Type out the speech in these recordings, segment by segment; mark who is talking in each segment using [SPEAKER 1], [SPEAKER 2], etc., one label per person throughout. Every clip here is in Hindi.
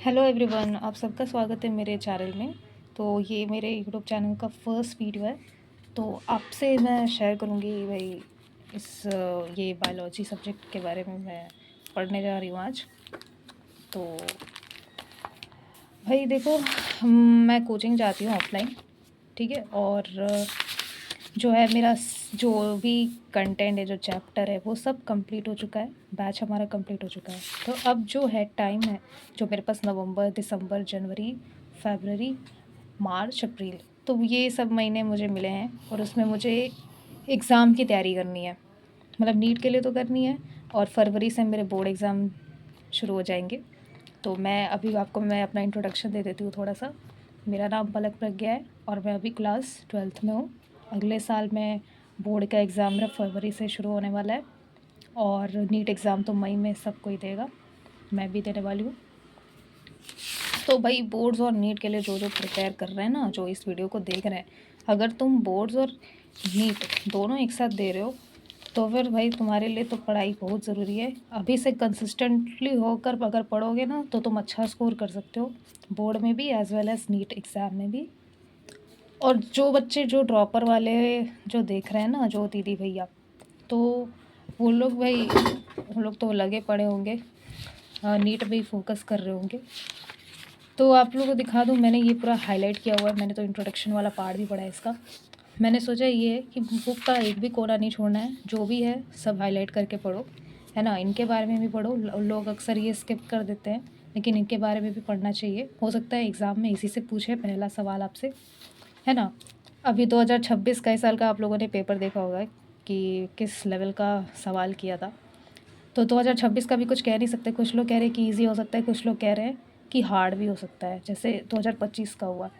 [SPEAKER 1] हेलो एवरीवन, आप सबका स्वागत है मेरे चैनल में। तो ये मेरे यूट्यूब चैनल का फर्स्ट वीडियो है। तो आपसे मैं शेयर करूँगी भाई ये बायोलॉजी सब्जेक्ट के बारे में मैं पढ़ने जा रही हूँ आज। तो भाई देखो, मैं कोचिंग जाती हूँ ऑफलाइन, ठीक है। और जो है मेरा जो भी कंटेंट है, जो चैप्टर है, वो सब कंप्लीट हो चुका है। बैच हमारा कंप्लीट हो चुका है। तो अब जो है टाइम है जो मेरे पास, नवंबर, दिसंबर, जनवरी, फरवरी, मार्च, अप्रैल, तो ये सब महीने मुझे मिले हैं। और उसमें मुझे एग्ज़ाम की तैयारी करनी है, मतलब नीट के लिए तो करनी है। और फरवरी से मेरे बोर्ड एग्ज़ाम शुरू हो जाएंगे। तो मैं अपना इंट्रोडक्शन दे देती हूँ थोड़ा सा। मेरा नाम पलक प्रज्ञा है और मैं अभी क्लास 12th में हूँ। अगले साल मैं बोर्ड का एग्ज़ाम मेरा फरवरी से शुरू होने वाला है। और नीट एग्ज़ाम तो मई में सब कोई देगा, मैं भी देने वाली हूँ। तो भाई बोर्ड्स और नीट के लिए जो जो प्रिपेयर कर रहे हैं ना, जो इस वीडियो को देख रहे हैं, अगर तुम बोर्ड्स और नीट दोनों एक साथ दे रहे हो तो फिर भाई तुम्हारे लिए तो पढ़ाई बहुत ज़रूरी है। अभी से कंसिस्टेंटली होकर अगर पढ़ोगे ना तो तुम अच्छा स्कोर कर सकते हो, बोर्ड में भी as well as NEET exam में भी। और जो बच्चे जो ड्रॉपर वाले जो देख रहे हैं ना, जो दीदी भैया, तो वो लोग तो लगे पड़े होंगे, नीट में ही फोकस कर रहे होंगे। तो आप लोगों को दिखा दूँ, मैंने ये पूरा हाईलाइट किया हुआ है। मैंने तो इंट्रोडक्शन वाला पार्ट भी पढ़ा है इसका। मैंने सोचा ये है कि बुक का एक भी कोना नहीं छोड़ना है, जो भी है सब हाईलाइट करके पढ़ो, है ना। इनके बारे में भी पढ़ो। लोग अक्सर ये स्किप कर देते हैं, लेकिन इनके बारे में भी पढ़ना चाहिए। हो सकता है एग्ज़ाम में इसी से पूछे पहला सवाल आपसे, है ना। अभी 2026 का इस साल का आप लोगों ने पेपर देखा होगा कि किस लेवल का सवाल किया था। तो 2026 का भी कुछ कह नहीं सकते। कुछ लोग कह रहे हैं कि ईज़ी हो सकता है, कुछ लोग कह रहे हैं कि हार्ड भी हो सकता है, जैसे 2025 का हुआ।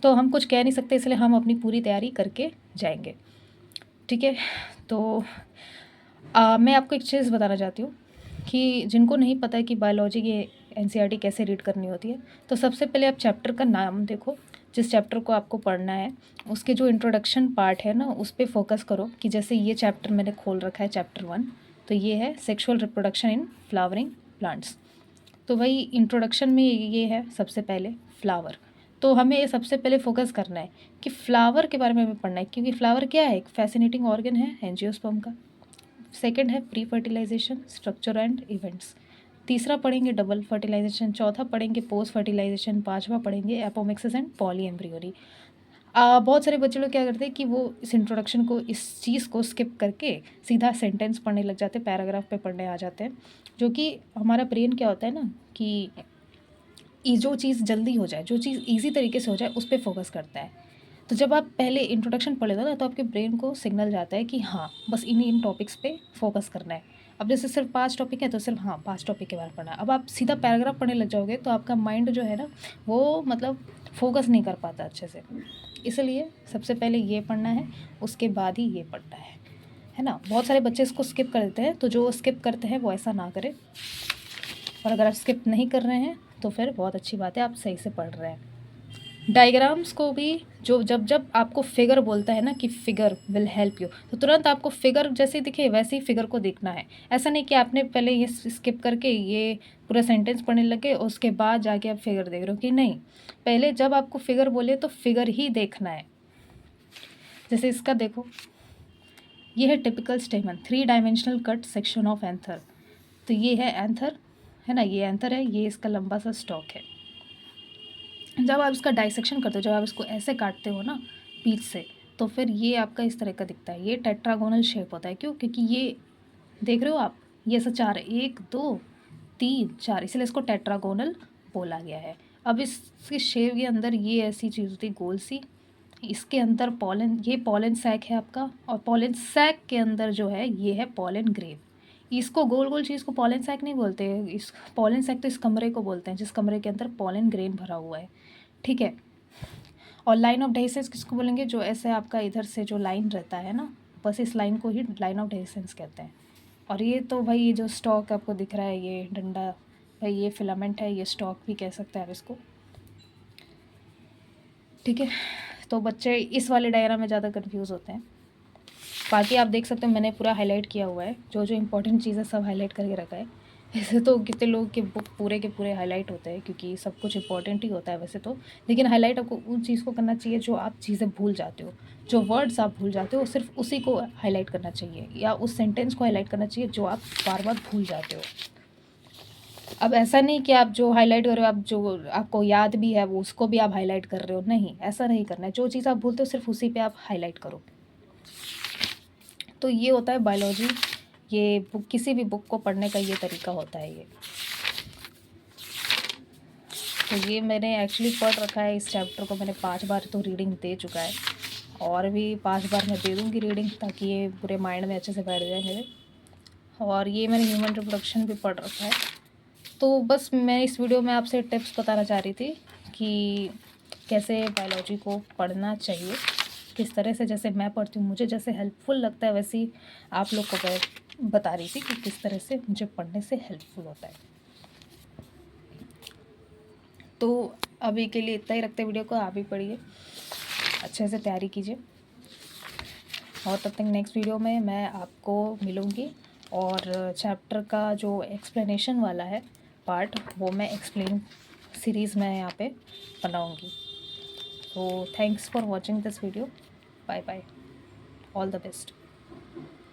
[SPEAKER 1] तो हम कुछ कह नहीं सकते, इसलिए हम अपनी पूरी तैयारी करके जाएंगे, ठीक है। तो मैं आपको एक चीज़ बताना चाहती हूँ कि जिनको नहीं पता है कि बायोलॉजी की एनसीईआरटी कैसे रीड करनी होती है, तो सबसे पहले आप चैप्टर का नाम देखो। जिस चैप्टर को आपको पढ़ना है उसके जो इंट्रोडक्शन पार्ट है ना, उस पर फोकस करो। कि जैसे ये चैप्टर मैंने खोल रखा है, चैप्टर 1, तो ये है sexual reproduction in flowering plants. तो भाई इंट्रोडक्शन में ये है सबसे पहले फ्लावर। तो हमें ये सबसे पहले फोकस करना है कि फ्लावर के बारे में हमें पढ़ना है, क्योंकि फ्लावर क्या है, एक फैसिनेटिंग ऑर्गन है एंजियोस्पर्म का। सेकंड है pre fertilisation, structure and events. तीसरा पढ़ेंगे डबल फर्टिलाइजेशन। चौथा पढ़ेंगे पोस्ट फर्टिलाइजेशन। पांचवा पढ़ेंगे एपोमिक्सिस एंड पॉली एम्ब्रियोनी। बहुत सारे बच्चे लोग क्या करते हैं कि वो इस इंट्रोडक्शन को, इस चीज़ को स्किप करके सीधा सेंटेंस पढ़ने लग जाते हैं, पैराग्राफ पे पढ़ने आ जाते हैं। जो कि हमारा ब्रेन क्या होता है ना कि जो चीज़ जल्दी हो जाए, जो चीज़ ईजी तरीके से हो जाए, उस पर फोकस करता है। तो जब आप पहले इंट्रोडक्शन पढ़ लेते हो ना, तो आपके ब्रेन को सिग्नल जाता है कि हाँ, बस इन टॉपिक्स पे फोकस करना है। अब जैसे सिर्फ 5 टॉपिक है तो सिर्फ हाँ 5 टॉपिक के बारे में पढ़ना है। अब आप सीधा पैराग्राफ पढ़ने लग जाओगे तो आपका माइंड जो है ना, वो मतलब फोकस नहीं कर पाता अच्छे से। इसलिए सबसे पहले ये पढ़ना है, उसके बाद ही ये पढ़ना है ना। बहुत सारे बच्चे इसको स्किप कर देते हैं, तो जो स्किप करते हैं वो ऐसा ना करें। और अगर आप स्किप नहीं कर रहे हैं तो फिर बहुत अच्छी बात है, आप सही से पढ़ रहे हैं। डायग्राम्स को भी, जो जब जब आपको फिगर बोलता है ना कि फिगर विल हेल्प यू, तो तुरंत आपको फिगर जैसे दिखे वैसे ही फिगर को देखना है। ऐसा नहीं कि आपने पहले ये स्किप करके ये पूरा सेंटेंस पढ़ने लगे और उसके बाद जाके आप फिगर देख रहे हो, कि नहीं, पहले जब आपको फिगर बोले तो फिगर ही देखना है। जैसे इसका देखो, ये है typical स्टेमन, 3 dimensional cut section of anther. तो ये है एंथर, है ना, ये एंथर है, ये इसका लंबा सा स्टॉक है। जब आप इसका डाइसेक्शन करते हो, जब आप इसको ऐसे काटते हो ना बीच से, तो फिर ये आपका इस तरह का दिखता है। ये टेट्रागोनल शेप होता है। क्यों? क्योंकि ये देख रहे हो आप, ये ऐसा 4 है, 1 2 3 4, इसलिए इसको टेट्रागोनल बोला गया है। अब इसके शेप के अंदर ये ऐसी चीज़ होती है गोल सी, इसके अंदर पॉलन, ये पॉलन सैक है आपका, और पॉलन सैक के अंदर जो है ये है पॉलन ग्रेन। इसको गोल गोल चीज़ को पॉलन सैक नहीं बोलते, इस पॉलन सैक तो इस कमरे को बोलते हैं जिस कमरे के अंदर पॉलन ग्रेन भरा हुआ है, ठीक है। और लाइन ऑफ डेहिसेंस किसको बोलेंगे? जो ऐसे आपका इधर से जो लाइन रहता है ना, बस इस लाइन को ही लाइन ऑफ डेहिसेंस कहते हैं। और ये तो भाई ये जो स्टॉक आपको दिख रहा है, ये डंडा, भाई ये फिलामेंट है, ये स्टॉक भी कह सकते हैं आप इसको, ठीक है। तो बच्चे इस वाले डायग्राम में ज़्यादा कन्फ्यूज़ होते हैं। बाकी आप देख सकते हो मैंने पूरा हाईलाइट किया हुआ है, जो जो इंपॉर्टेंट चीज़ें सब हाईलाइट करके रखा वैसे तो कितने लोग के बुक पूरे के पूरे हाईलाइट होते हैं, क्योंकि सब कुछ इंपॉर्टेंट ही होता है वैसे तो। लेकिन हाईलाइट आपको उन चीज़ को करना चाहिए जो आप चीज़ें भूल जाते हो, जो वर्ड्स आप भूल जाते हो, सिर्फ उसी को हाईलाइट करना चाहिए, या उस सेंटेंस को हाईलाइट करना चाहिए जो आप बार बार भूल जाते हो। अब ऐसा नहीं कि आप जो हाईलाइट कर रहे हो, आप जो आपको याद भी है वो उसको भी आप हाईलाइट कर रहे हो, नहीं, ऐसा नहीं करना है। जो चीज़ आप भूलते हो सिर्फ उसी पे आप हाईलाइट करो। तो ये होता है बायोलॉजी, ये बुक, किसी भी बुक को पढ़ने का ये तरीका होता है ये। तो ये मैंने एक्चुअली पढ़ रखा है, इस चैप्टर को मैंने 5 बार तो रीडिंग दे चुका है, और भी 5 बार मैं दे दूँगी रीडिंग, ताकि ये पूरे माइंड में अच्छे से बैठ जाए मेरे। और ये मैंने ह्यूमन रिप्रोडक्शन भी पढ़ रखा है। तो बस मैं इस वीडियो में आपसे टिप्स बताना चाह रही थी कि कैसे बायोलॉजी को पढ़ना चाहिए, किस तरह से, जैसे मैं पढ़ती हूँ मुझे जैसे हेल्पफुल लगता है, वैसे ही आप लोग को मैं बता रही थी कि किस तरह से मुझे पढ़ने से हेल्पफुल होता है। तो अभी के लिए इतना ही रखते वीडियो को, आप भी पढ़िए, अच्छे से तैयारी कीजिए, और तब तक नेक्स्ट वीडियो में मैं आपको मिलूँगी, और चैप्टर का जो एक्सप्लेनेशन वाला है पार्ट, वो मैं एक्सप्लेन सीरीज़ में यहाँ पे बनाऊँगी। तो thanks for watching this video, bye bye, all the best.